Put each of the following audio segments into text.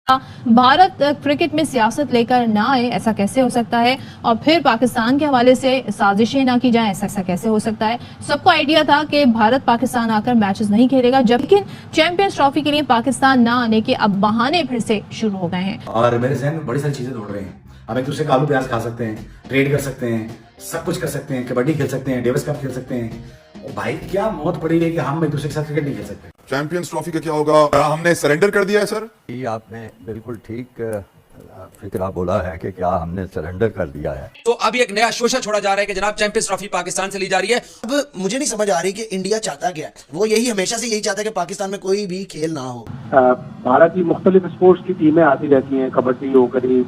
Bharat cricket में सियासत लेकर ना आए, ऐसा कैसे हो सकता है? और फिर पाकिस्तान के हवाले से साजिशें ना की जाएं, ऐसा कैसे हो सकता है? सबको आइडिया था कि भारत पाकिस्तान आकर मैचेस नहीं खेलेगा, जबकि चैंपियंस ट्रॉफी के लिए पाकिस्तान ना आने के अब बहाने फिर से शुरू हो गए हैं। और मेरे जहन में बड़ी सारी चीजें दौड़ रही हैं। हम एक दूसरे का आलू प्याज खा सकते हैं, ट्रेड कर सकते हैं, सब कुछ कर सकते हैं, कबड्डी खेल सकते हैं, डेविस कप खेल सकते हैं। और भाई क्या मौत पड़ी है कि हम एक दूसरे के साथ क्रिकेट नहीं खेल सकते। चैंपियंस ट्रॉफी का क्या होगा? हमने सरेंडर कर दिया है सर। ये आपने बिल्कुल ठीक फिक्रा बोला है कि क्या हमने सरेंडर कर दिया है। तो अब एक नया शोशा छोड़ा जा रहा है कि जनाब चैंपियंस ट्रॉफी पाकिस्तान से ली जा रही है। अब मुझे नहीं समझ आ रही कि इंडिया चाहता क्या है। वो यही हमेशा से यही चाहता है कि पाकिस्तान में कोई भी खेल ना हो। भारत की मुख्तलिफ स्पोर्ट्स की टीमें आती रहती हैं, कबड्डी हो गई,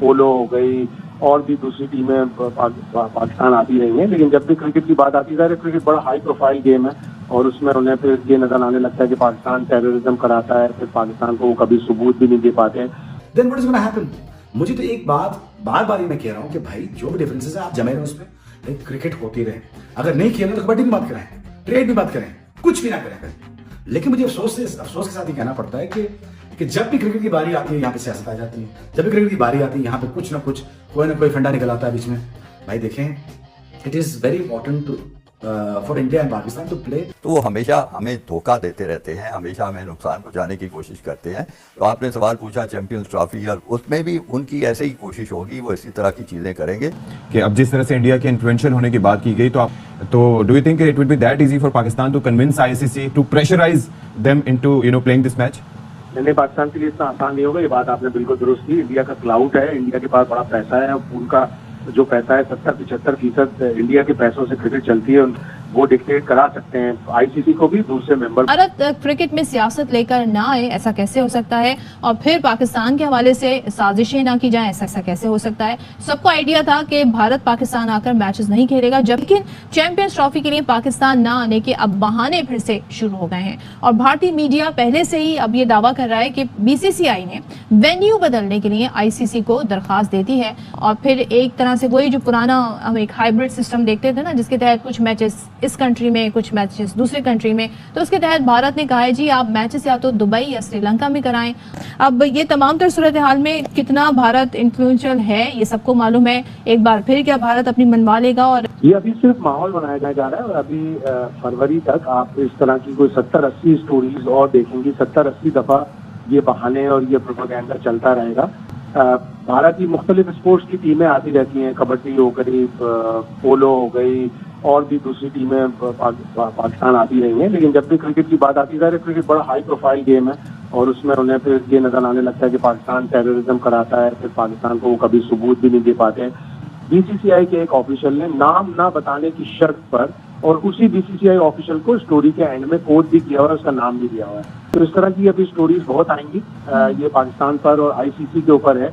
पोलो हो गई, और भी दूसरी टीमें पाकिस्तान आती रही हैं। लेकिन जब भी क्रिकेट की बात आती है, क्रिकेट बड़ा हाई प्रोफाइल गेम है और उसमें उन्हें फिर ये नजर आने लगता है कि पाकिस्तान टेररिज्म कराता है, फिर पाकिस्तान को वो कभी सबूत भी नहीं दे पाते। Then what is going to happen? मुझे तो एक बात बार बार मैं कह रहा हूँ कि भाई जो भी डिफरेंसेस है आप जमे रहे उसमें, भाई क्रिकेट होती रहे। अगर नहीं खेलना तो कबड्डी भी बात करें, ट्रेड भी बात करें, कुछ भी ना करें। लेकिन मुझे अफसोस के साथ ये कहना पड़ता है कि जब भी क्रिकेट की बारी आती है यहाँ पे सियासत आ जाती है। जब भी क्रिकेट की बारी आती है यहाँ पे कुछ ना कुछ कोई ना कोई फंडा निकल आता है बीच में। भाई देखें, it is very important to for India and Pakistan to play. तो वो हमेशा हमें धोखा देते रहते हैं, हमेशा हमें नुकसान पहुंचाने की कोशिश करते हैं। तो आपने सवाल पूछा चैंपियंस ट्रॉफी, और उसमें भी उनकी ऐसे ही कोशिश होगी, वो इसी तरह की चीजें करेंगे कि अब जिस तरह से इंडिया के इन्फ्लुएंशियल होने की बात की गई, तो do you think it would be that easy for Pakistan to convince ICC to pressurise them into playing this match? नहीं, पाकिस्तान के लिए इतना आसान नहीं होगा। ये बात आपने बिल्कुल दुरुस्त की। इंडिया का क्लाउड है, इंडिया के पास बड़ा पैसा है। उनका जो पैसा है 70-75% इंडिया के पैसों से क्रिकेट चलती है, वो डिक्टेट करा सकते हैं आईसीसी को भी, दूसरे मेंबर। भारत क्रिकेट में सियासत लेकर ना आए, ऐसा कैसे हो सकता है? और फिर पाकिस्तान के हवाले से साजिशें ना की जाएं, ऐसा कैसे हो सकता है? सबको आइडिया था कि भारत पाकिस्तान आकर मैचेस नहीं खेलेगा, जबकि चैंपियंस ट्रॉफी के लिए पाकिस्तान ना आने के अब बहाने फिर से शुरू हो गए हैं। और भारतीय मीडिया पहले से ही अब ये दावा कर रहा है कि बीसीसीआई ने वेन्यू बदलने के लिए आईसीसी को दरखास्त देती है। और फिर एक तरह से वही जो पुराना हम एक हाइब्रिड सिस्टम देखते थे ना, जिसके तहत कुछ मैचेस इस कंट्री में, कुछ मैचेस दूसरे कंट्री में, तो उसके तहत भारत ने कहा है जी आप मैचेस या तो दुबई या श्रीलंका में कराएं। अब ये तमाम तर सूरत हाल में कितना भारत इन्फ्लुएंशियल है ये सबको मालूम है। एक बार फिर क्या भारत अपनी मनवा लेगा? और ये अभी सिर्फ माहौल बनाया जा रहा है। और अभी फरवरी तक आप इस तरह की कोई 70-80 स्टोरीज और देखेंगी। 70-80 दफा ये बहाने और ये प्रोपेगेंडा चलता रहेगा। भारत की मुख्तलिफ स्पोर्ट्स की टीमें आती रहती हैं, कबड्डी हो गई, पोलो हो गई, और भी दूसरी टीमें पाकिस्तान आती रही हैं। लेकिन जब भी क्रिकेट की बात आती है, क्रिकेट बड़ा हाई प्रोफाइल गेम है और उसमें उन्हें फिर ये नजर आने लगता है कि पाकिस्तान टेररिज्म कराता है, फिर पाकिस्तान को वो कभी सबूत भी नहीं दे पाते। बीसीसीआई के एक ऑफिशियल ने नाम ना बताने की शर्त पर, और उसी बीसीसीआई ऑफिशियल को स्टोरी के एंड में कोट भी किया हुआ है, उसका नाम भी दिया हुआ है। तो इस तरह की अभी स्टोरीज बहुत आएंगी। ये पाकिस्तान पर और आईसीसी के ऊपर है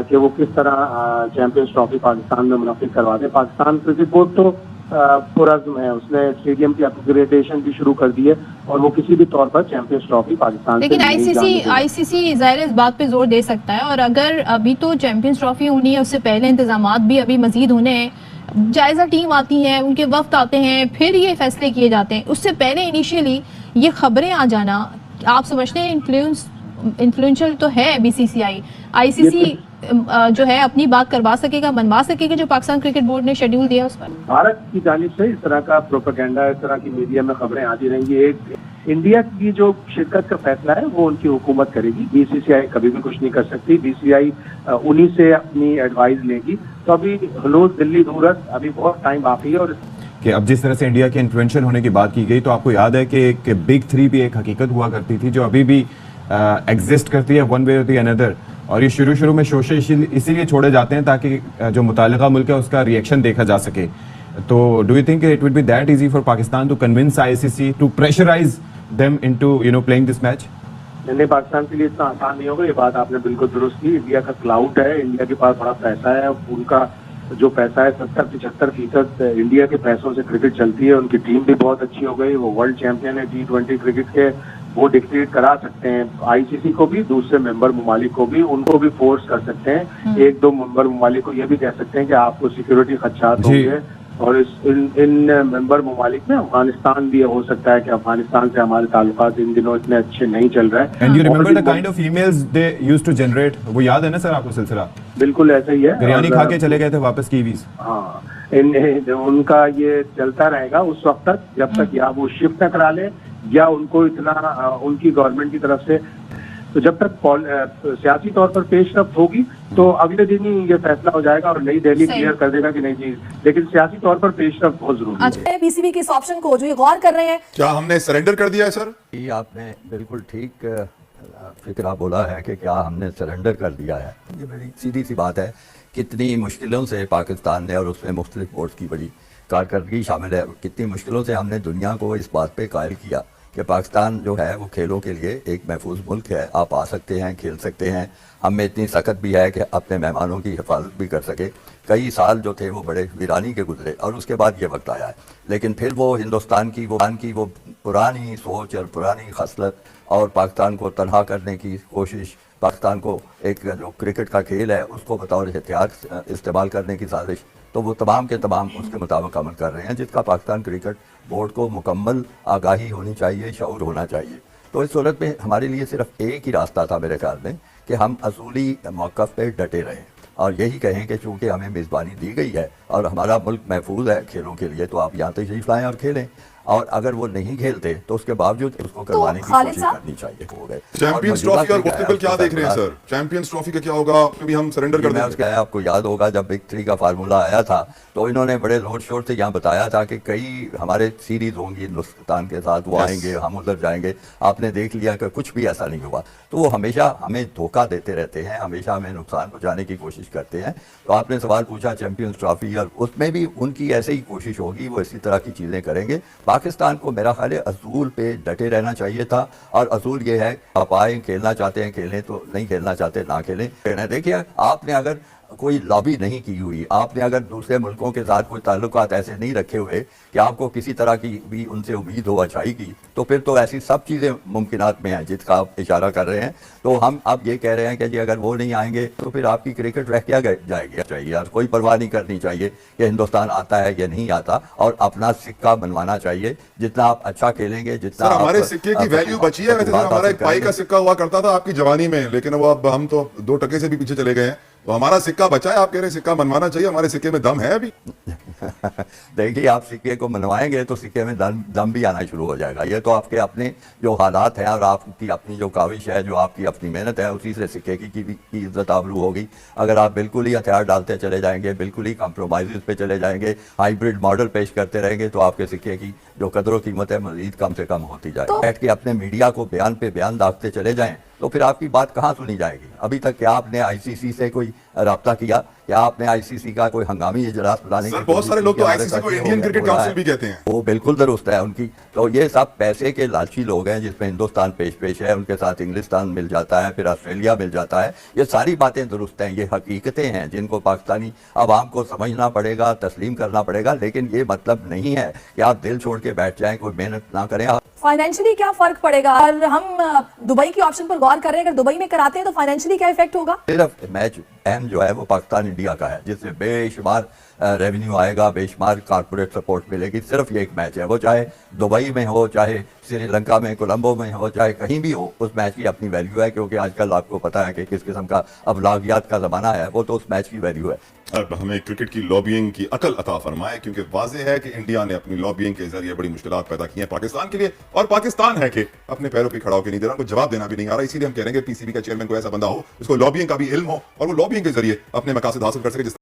कि वो किस तरह चैंपियंस ट्रॉफी पाकिस्तान में मुनाफिक करवाते। पाकिस्तान क्रिकेट बोर्ड तो पुरज़्म है, उसने स्टेडियम की अपग्रेडेशन भी शुरू कर दी है और वो किसी भी तौर पर चैंपियंस ट्रॉफी पाकिस्तान, लेकिन आईसीसी ज़ाहिर इस बात पे जोर दे सकता है। और अगर अभी तो चैंपियंस ट्रॉफी होनी है, उससे पहले इंतजामात भी अभी मजीद होने हैं। जायजा टीम आती है, उनके वक्त आते हैं, फिर ये फैसले किए जाते हैं। उससे पहले इनिशियली ये खबरें आ जाना, आप समझते हैं इन्फ्लुएंशियल तो है बीसीसीआई? आईसीसी जो है अपनी बात करवा सकेगा, बनवा सकेगा जो पाकिस्तान क्रिकेट बोर्ड ने शेड्यूल दिया उस पर? भारत की जानिब से इस तरह का प्रोपेगेंडा, इस तरह की मीडिया में खबरें आती रहेंगी। एक इंडिया की जो शिरकत का फैसला है वो उनकी हुकूमत करेगी। बीसीसीआई कभी भी कुछ नहीं कर सकती। बीसीसीआई उन्हीं से अपनी एडवाइस लेगी। तो अभी हलूस दिल्ली दूरस, अभी बहुत टाइम बाकी है। और कि अब जिस तरह से इंडिया के इन्फ्लुएंशियल होने की बात की गई, तो आपको याद है कि बिग थ्री भी एक हकीकत हुआ करती थी जो अभी भी एग्जिस्ट करती है वन वे और दी अनदर। और ये शुरू में शोशे इसीलिए छोड़े जाते हैं ताकि जो मुतालिका मुल्क है उसका रिएक्शन देखा जा सके। तो do you think it would be that easy for Pakistan to convince ICC to pressurise them into playing this match? नहीं, पाकिस्तान के लिए इतना आसान नहीं होगा। ये बात आपने बिल्कुल दुरुस्त की। इंडिया का क्लाउड है, इंडिया के पास बड़ा पैसा है। उनका जो पैसा है 70-75% इंडिया के पैसों से क्रिकेट चलती है। उनकी टीम भी बहुत अच्छी हो गई, वो वर्ल्ड चैंपियन है T20 क्रिकेट के। वो डिक्टेट करा सकते हैं आईसीसी को भी, दूसरे मेंबर ममालिक को भी, उनको भी फोर्स कर सकते हैं। एक दो मेंबर ममालिक को ये भी कह सकते हैं कि आपको सिक्योरिटी खदशात होंगे, और इन मेंबर ममालिक में अफगानिस्तान भी हो सकता है कि अफगानिस्तान से हमारे ताल्लुकात इन दिनों इतने अच्छे नहीं चल रहे हैं। एंड यू रिमेंबर द और kind of emails they used to generate, वो याद है ना सर आपको सिलसिला? बिल्कुल ऐसा ही है। बिरयानी और, खा के चले गए थे वापस कीवीज। हाँ, उनका ये चलता रहेगा उस वक्त तक जब तक या वो शिफ्ट न करा ले या उनको इतना उनकी गवर्नमेंट की तरफ से, तो जब तक सियासी तौर पर पेशरफ्त होगी तो अगले दिन ही ये फैसला हो जाएगा और नई दिल्ली सही। क्लियर कर देगा कि नहीं जी, लेकिन सियासी तौर पर पेशरफ्त बहुत जरूरी है। आज पीसीबी के इस ऑप्शन को जो ये गौर कर रहे हैं, क्या हमने सरेंडर कर दिया है सर? ये आपने बिल्कुल ठीक फिक्रा बोला है कि क्या हमने सरेंडर कर दिया है। ये बड़ी सीधी सी बात है। कितनी मुश्किलों से पाकिस्तान ने, और उसमें मुख्तलिफ बोर्ड की बड़ी कारकर्दगी शामिल है, कितनी मुश्किलों से हमने दुनिया को इस बात पे कायल किया कि पाकिस्तान जो है वो खेलों के लिए एक महफूज मुल्क है। आप आ सकते हैं, खेल सकते हैं। हम में इतनी सख्त भी है कि अपने मेहमानों की हिफाजत भी कर सके। कई साल जो थे वो बड़े वीरानी के गुजरे और उसके बाद ये वक्त आया है। लेकिन फिर वो हिंदुस्तान की वो पुरानी सोच और पुरानी खसलत और पाकिस्तान को तनहा करने की कोशिश, पाकिस्तान को एक जो क्रिकेट का खेल है उसको बतौर हथियार इस्तेमाल करने की साजिश, तो वो तमाम के तमाम उसके मुताबिक अमल कर रहे हैं, जिसका पाकिस्तान क्रिकेट बोर्ड को मुकम्मल आगाही होनी चाहिए, शऊर होना चाहिए। तो इस सूरत में हमारे लिए सिर्फ एक ही रास्ता था मेरे ख्याल में कि हम असूली मौक़िफ़ पे डटे रहें और यही कहें कि चूँकि हमें मेज़बानी दी गई है और हमारा मुल्क महफूज है खेलों के लिए, तो आप यहाँ तशरीफ़ लाएँ और खेलें। और अगर वो नहीं खेलते तो उसके बावजूद उसको करवाने की खालिद कोशिश साहब, करनी चाहिए। हो गए चैंपियंस ट्रॉफी और मुस्तकबिल क्या देख रहे हैं सर? चैंपियंस ट्रॉफी का क्या होगा? अभी हम सरेंडर कर देंगे? आपको याद होगा जब बिग 3 का फार्मूला आया था तो इन्होंने बड़े जोर शोर से यहाँ बताया था कि कई हमारे सीरीज होंगी हिंदुस्तान के साथ, वो आएंगे, हम उधर जाएंगे। आपने देख लिया कि कुछ भी ऐसा नहीं हुआ। तो वो हमेशा हमें धोखा देते रहते हैं, हमेशा हमें नुकसान पहुँचाने की कोशिश करते हैं। तो आपने सवाल पूछा चैंपियंस ट्रॉफी, और उसमें भी उनकी ऐसे ही कोशिश होगी, वो इसी तरह की चीज़ें करेंगे। पाकिस्तान को मेरा ख्याल है असूल पे डटे रहना चाहिए था, और असूल ये है आप आए, खेलना चाहते हैं खेलें, तो नहीं खेलना चाहते ना खेलें। देखिए, आपने अगर कोई लॉबी नहीं की हुई, आपने अगर दूसरे मुल्कों के साथ कोई ताल्लुकात ऐसे नहीं रखे हुए कि आपको किसी तरह की भी उनसे उम्मीद हो अच्छाई की, तो फिर तो ऐसी सब चीज़ें मुमकिनात में हैं जिसका आप इशारा कर रहे हैं। तो हम अब ये कह रहे हैं कि जी अगर वो नहीं आएंगे तो फिर आपकी क्रिकेट रह क्या जाएगी? चाहिए यार, कोई परवाह नहीं करनी चाहिए कि हिंदुस्तान आता है या नहीं आता, और अपना सिक्का बनवाना चाहिए। जितना आप अच्छा खेलेंगे, जितना हमारे सिक्के की वैल्यू बची है। वैसे सर हमारा एक पाई का सिक्का हुआ करता था आपकी जवानी में, लेकिन वो अब हम तो 2 टके से भी पीछे चले गए हैं। तो हमारा सिक्का बचा है, आप कह रहे हैं सिक्का बनवाना चाहिए। हमारे सिक्के में दम है अभी। देखिए, आप सिक्के को मनवाएंगे तो सिक्के में दम भी आना शुरू हो जाएगा। ये तो आपके अपने जो हालात हैं और आपकी अपनी जो काविश है, जो आपकी अपनी मेहनत है, उसी से सिक्के की इज्जत आबरू होगी। अगर आप बिल्कुल ही हथियार डालते चले जाएंगे, बिल्कुल ही कॉम्प्रोमाइज़ पे चले जाएंगे, हाइब्रिड मॉडल पेश करते रहेंगे, तो आपके सिक्के की जो कदर कीमत है मजीद कम से कम होती जाएगी। बैठ के अपने मीडिया को बयान पे बयान दागते चले जाएं तो फिर आपकी बात कहाँ सुनी जाएगी? अभी तक क्या आपने आईसीसी से कोई राब्ता किया? क्या आपने आईसीसी का कोई हंगामी इजलास बुलाने की? बहुत सारे लोग तो आईसीसी को इंडियन क्रिकेट काउंसिल भी कहते हैं। वो बिल्कुल दुरुस्त है उनकी। तो ये सब पैसे के लालची लोग हैं, जिसमें हिंदुस्तान पेश है, उनके साथ इंग्लिस्तान मिल जाता है, फिर ऑस्ट्रेलिया मिल जाता है। ये सारी बातें दुरुस्त हैं, ये हकीकतें हैं जिनको पाकिस्तानी अवाम को समझना पड़ेगा, तस्लीम करना पड़ेगा। लेकिन ये मतलब नहीं है कि आप दिल छोड़ के बैठ जाएं, कोई मेहनत ना करें। फाइनेंशियली क्या फर्क पड़ेगा? और हम दुबई की ऑप्शन पर गौर कर रहे हैं, अगर दुबई में कराते हैं तो फाइनेंशियली क्या इफेक्ट होगा? सिर्फ मैच अहम जो है वो पाकिस्तान इंडिया का है, जिससे बेशुमार रेवेन्यू आएगा, बेशुमार कारपोरेट सपोर्ट मिलेगी। सिर्फ ये एक मैच है, वो चाहे दुबई में हो, चाहे श्रीलंका में, कोलंबो में हो, चाहे कहीं भी हो, उस मैच की अपनी वैल्यू है। क्योंकि आजकल आपको पता है कि किस किस्म का अबलागियात का ज़माना है, वो तो उस मैच की वैल्यू है। अब हमें क्रिकेट की लॉबिंग की अकल अता फरमाए, क्योंकि वाज़ेह है कि इंडिया ने अपनी लॉबिंग के जरिए बड़ी मुश्किलात पैदा की हैं पाकिस्तान के लिए, और पाकिस्तान है कि अपने पैरों पे खड़ा होकर नहीं दे रहा, उनको जवाब देना भी नहीं आ रहा। इसीलिए हम कह रहे हैं कि पीसीबी का चेयरमैन कोई ऐसा बंदा हो जिसको लॉबिंग का भी इल्म हो और वो लॉबिंग के जरिए अपने मकासद हासिल कर सके।